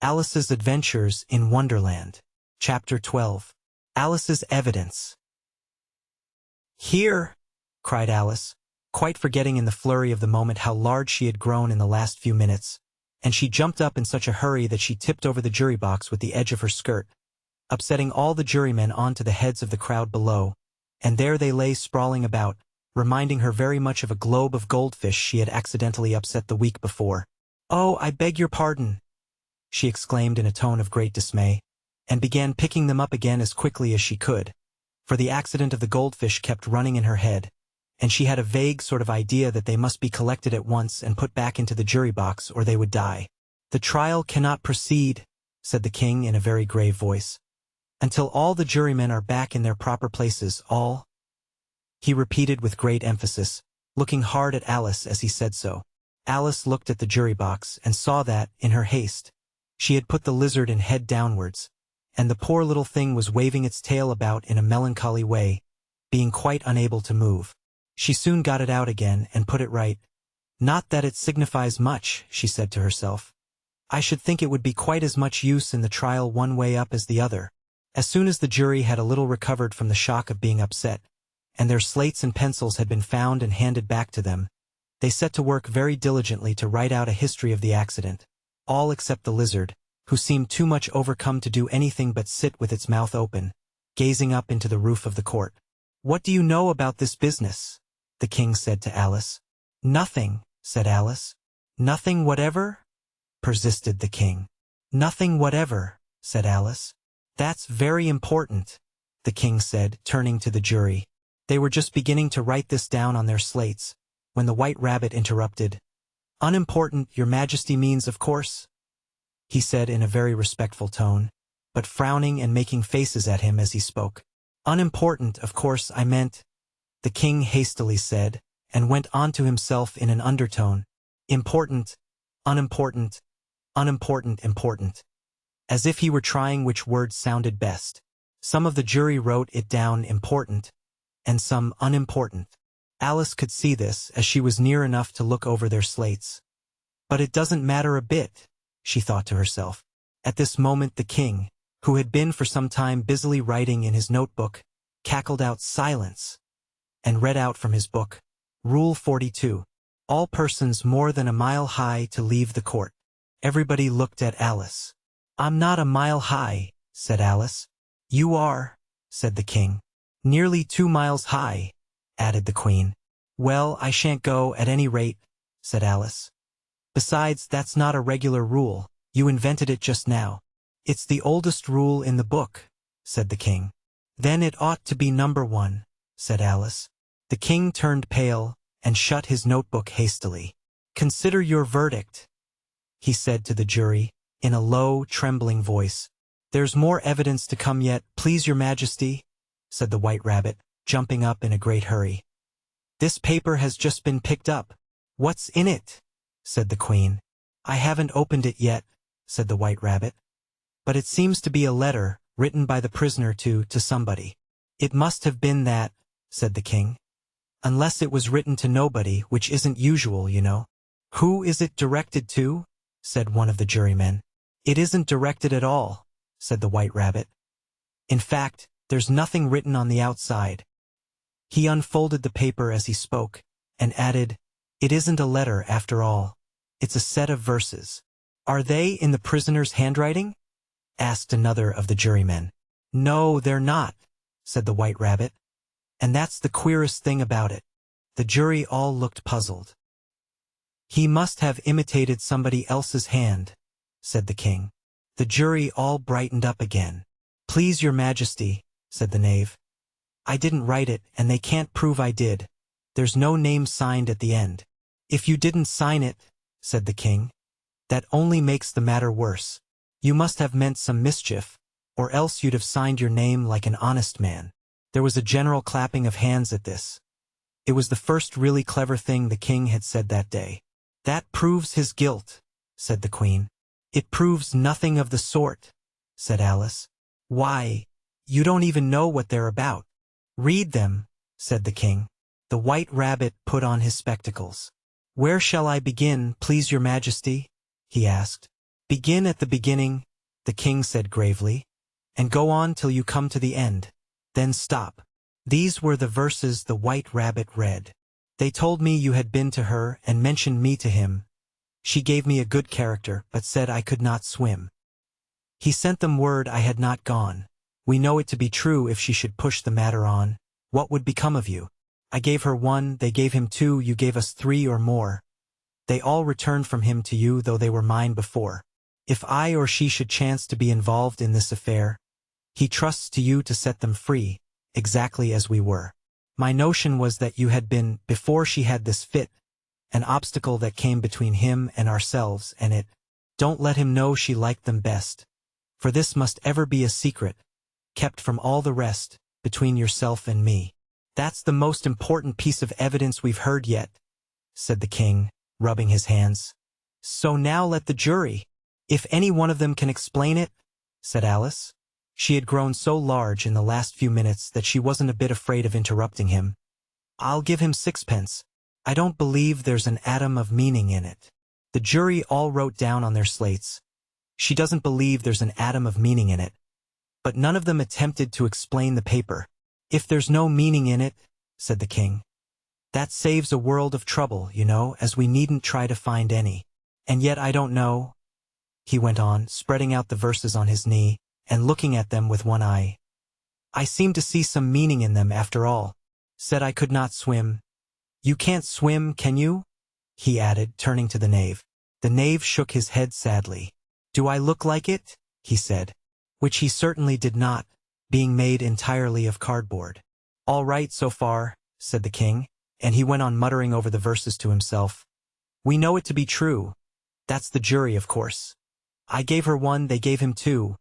Alice's Adventures in Wonderland. Chapter 12. Alice's Evidence. "Here!" cried Alice, quite forgetting in the flurry of the moment how large she had grown in the last few minutes, and she jumped up in such a hurry that she tipped over the jury box with the edge of her skirt, upsetting all the jurymen onto the heads of the crowd below, and there they lay sprawling about, reminding her very much of a globe of goldfish she had accidentally upset the week before. "Oh, I beg your pardon," she exclaimed in a tone of great dismay, and began picking them up again as quickly as she could, for the accident of the goldfish kept running in her head, and she had a vague sort of idea that they must be collected at once and put back into the jury box or they would die. "The trial cannot proceed," said the king in a very grave voice, "until all the jurymen are back in their proper places, all," he repeated with great emphasis, looking hard at Alice as he said so. Alice looked at the jury box and saw that, in her haste, she had put the lizard in head downwards, and the poor little thing was waving its tail about in a melancholy way, being quite unable to move. She soon got it out again and put it right. "Not that it signifies much," she said to herself. "I should think it would be quite as much use in the trial one way up as the other." As soon as the jury had a little recovered from the shock of being upset, and their slates and pencils had been found and handed back to them, they set to work very diligently to write out a history of the accident, all except the lizard, who seemed too much overcome to do anything but sit with its mouth open, gazing up into the roof of the court. "What do you know about this business?" the king said to Alice. "Nothing," said Alice. "Nothing whatever?" persisted the king. "Nothing whatever," said Alice. "That's very important," the king said, turning to the jury. They were just beginning to write this down on their slates, when the White Rabbit interrupted. "Unimportant, your majesty means, of course?" he said in a very respectful tone, but frowning and making faces at him as he spoke. "Unimportant, of course, I meant," the king hastily said, and went on to himself in an undertone, "important, unimportant, unimportant, important," as if he were trying which word sounded best. Some of the jury wrote it down important, and some unimportant. Alice could see this, as she was near enough to look over their slates. "But it doesn't matter a bit," she thought to herself. At this moment the king, who had been for some time busily writing in his notebook, cackled out "Silence," and read out from his book, "Rule 42. All persons more than a mile high to leave the court." Everybody looked at Alice. "I'm not a mile high," said Alice. "You are," said the king. "Nearly 2 miles high," added the queen. "Well, I shan't go at any rate," said Alice. "Besides, that's not a regular rule. You invented it just now." "It's the oldest rule in the book," said the king. "Then it ought to be number 1, said Alice. The king turned pale and shut his notebook hastily. "Consider your verdict," he said to the jury, in a low, trembling voice. "There's more evidence to come yet, please your majesty," said the White Rabbit, jumping up in a great hurry. "This paper has just been picked up." "What's in it?" said the queen. "I haven't opened it yet," said the White Rabbit. "But it seems to be a letter, written by the prisoner to somebody." "It must have been that," said the king. "Unless it was written to nobody, which isn't usual, you know." "Who is it directed to?" said one of the jurymen. "It isn't directed at all," said the White Rabbit. "In fact, there's nothing written on the outside." He unfolded the paper as he spoke, and added, "It isn't a letter after all. It's a set of verses." "Are they in the prisoner's handwriting?" asked another of the jurymen. "No, they're not," said the White Rabbit. "And that's the queerest thing about it." The jury all looked puzzled. "He must have imitated somebody else's hand," said the king. The jury all brightened up again. "Please your majesty," said the knave. "I didn't write it, and they can't prove I did. There's no name signed at the end." "If you didn't sign it," said the king, "that only makes the matter worse. You must have meant some mischief, or else you'd have signed your name like an honest man." There was a general clapping of hands at this. It was the first really clever thing the king had said that day. "That proves his guilt," said the queen. "It proves nothing of the sort," said Alice. "Why, you don't even know what they're about." "Read them," said the king. The White Rabbit put on his spectacles. "Where shall I begin, please your majesty?" he asked. Begin at the beginning, the king said gravely, and go on till you come to the end. Then stop. These were the verses the White Rabbit read. They told me you had been to her and mentioned me to him. She gave me a good character, but said I could not swim. He sent them word I had not gone. We know it to be true. If she should push the matter on, what would become of you? I gave her 1, they gave him 2, you gave us 3 or more. They all returned from him to you, though they were mine before. If I or she should chance to be involved in this affair, he trusts to you to set them free, exactly as we were. My notion was that you had been, before she had this fit, an obstacle that came between him and ourselves and it. Don't let him know she liked them best, for this must ever be a secret, kept from all the rest, between yourself and me. That's the most important piece of evidence we've heard yet, said the king, rubbing his hands. So now let the jury. If any one of them can explain it, said Alice. She had grown so large in the last few minutes that she wasn't a bit afraid of interrupting him. I'll give him 6pence. I don't believe there's an atom of meaning in it. The jury all wrote down on their slates. She doesn't believe there's an atom of meaning in it. But none of them attempted to explain the paper. If there's no meaning in it, said the king, that saves a world of trouble, you know, as we needn't try to find any. And yet I don't know, he went on, spreading out the verses on his knee and looking at them with one eye. I seem to see some meaning in them after all. Said I could not swim. You can't swim, can you? He added, turning to the knave. The knave shook his head sadly. Do I look like it? He said. Which he certainly did not, being made entirely of cardboard. All right so far, said the king, and he went on muttering over the verses to himself. We know it to be true. That's the jury, of course. I gave her 1, they gave him 2.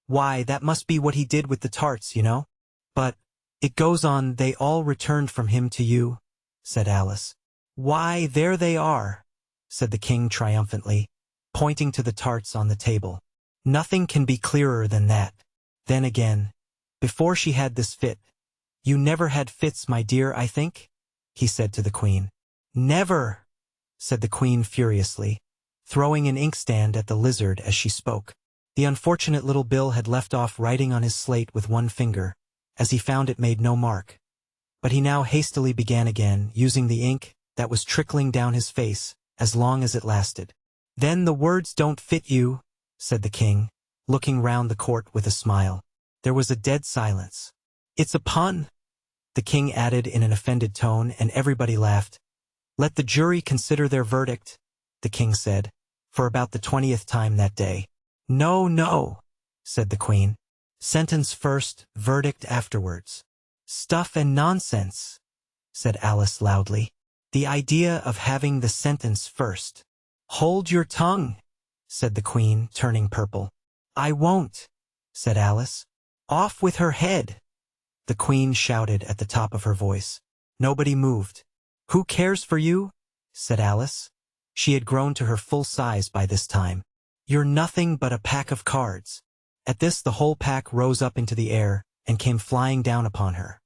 Why, that must be what he did with the tarts, you know. But, it goes on, they all returned from him to you, said Alice. Why, there they are, said the king triumphantly, pointing to the tarts on the table. Nothing can be clearer than that. Then again, before she had this fit, you never had fits, my dear, I think? He said to the queen. Never, said the queen furiously, throwing an inkstand at the lizard as she spoke. The unfortunate little Bill had left off writing on his slate with 1 finger, as he found it made no mark. But he now hastily began again, using the ink that was trickling down his face, as long as it lasted. Then the words don't fit you, said the king, looking round the court with a smile. There was a dead silence. It's a pun, the king added in an offended tone, and everybody laughed. Let the jury consider their verdict, the king said, for about the 20th time that day. No, no, said the queen. Sentence first, verdict afterwards. Stuff and nonsense, said Alice loudly. The idea of having the sentence first. Hold your tongue, said the queen, turning purple. I won't, said Alice. Off with her head, the queen shouted at the top of her voice. Nobody moved. Who cares for you? Said Alice. She had grown to her full size by this time. You're nothing but a pack of cards. At this the whole pack rose up into the air and came flying down upon her.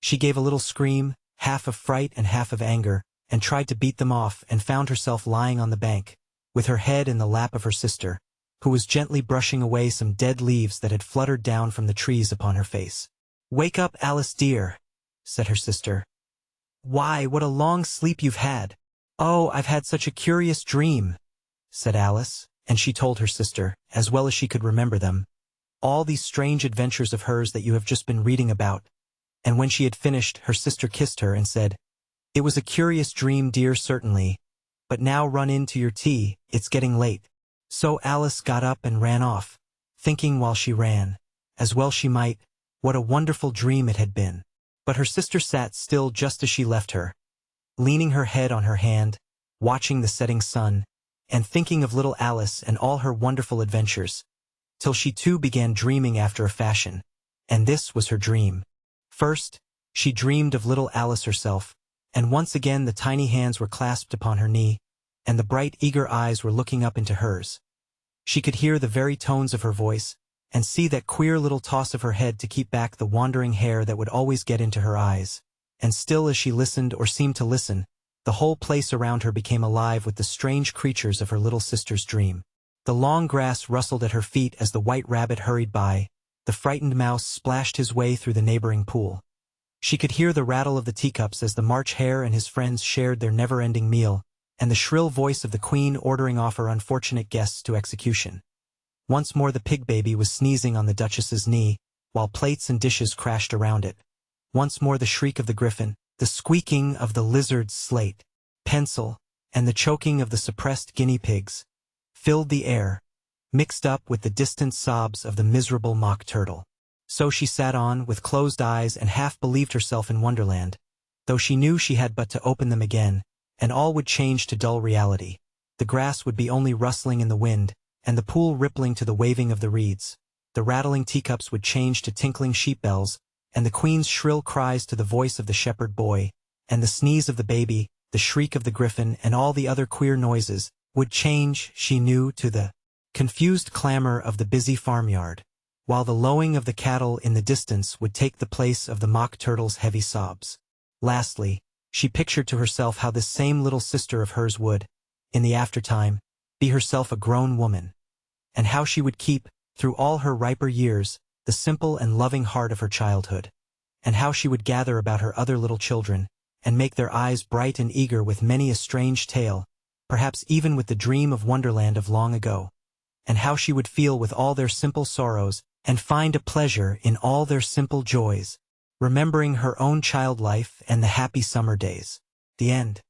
She gave a little scream, half of fright and half of anger, and tried to beat them off, and found herself lying on the bank, with her head in the lap of her sister, who was gently brushing away some dead leaves that had fluttered down from the trees upon her face. Wake up, Alice dear, said her sister. Why, what a long sleep you've had. Oh, I've had such a curious dream, said Alice, and she told her sister, as well as she could remember them, all these strange adventures of hers that you have just been reading about. And when she had finished, her sister kissed her and said, It was a curious dream, dear, certainly, but now run in to your tea, it's getting late. So Alice got up and ran off, thinking while she ran, as well she might, what a wonderful dream it had been. But her sister sat still just as she left her, leaning her head on her hand, watching the setting sun, and thinking of little Alice and all her wonderful adventures, till she too began dreaming after a fashion, and this was her dream. First, she dreamed of little Alice herself, and once again the tiny hands were clasped upon her knee, and the bright eager eyes were looking up into hers. She could hear the very tones of her voice, and see that queer little toss of her head to keep back the wandering hair that would always get into her eyes. And still as she listened or seemed to listen, the whole place around her became alive with the strange creatures of her little sister's dream. The long grass rustled at her feet as the white rabbit hurried by. The frightened mouse splashed his way through the neighboring pool. She could hear the rattle of the teacups as the March Hare and his friends shared their never-ending meal, and the shrill voice of the queen ordering off her unfortunate guests to execution. Once more the pig baby was sneezing on the duchess's knee, while plates and dishes crashed around it. Once more the shriek of the griffin, the squeaking of the lizard's slate, pencil, and the choking of the suppressed guinea pigs filled the air, mixed up with the distant sobs of the miserable mock turtle. So she sat on, with closed eyes, and half believed herself in Wonderland, though she knew she had but to open them again, and all would change to dull reality. The grass would be only rustling in the wind, and the pool rippling to the waving of the reeds. The rattling teacups would change to tinkling sheep bells, and the queen's shrill cries to the voice of the shepherd boy, and the sneeze of the baby, the shriek of the griffin, and all the other queer noises would change, she knew, to the confused clamor of the busy farmyard, while the lowing of the cattle in the distance would take the place of the mock turtle's heavy sobs. Lastly, she pictured to herself how this same little sister of hers would, in the aftertime, be herself a grown woman, and how she would keep, through all her riper years, the simple and loving heart of her childhood, and how she would gather about her other little children, and make their eyes bright and eager with many a strange tale, perhaps even with the dream of Wonderland of long ago, and how she would feel with all their simple sorrows, and find a pleasure in all their simple joys, remembering her own child life and the happy summer days. The end.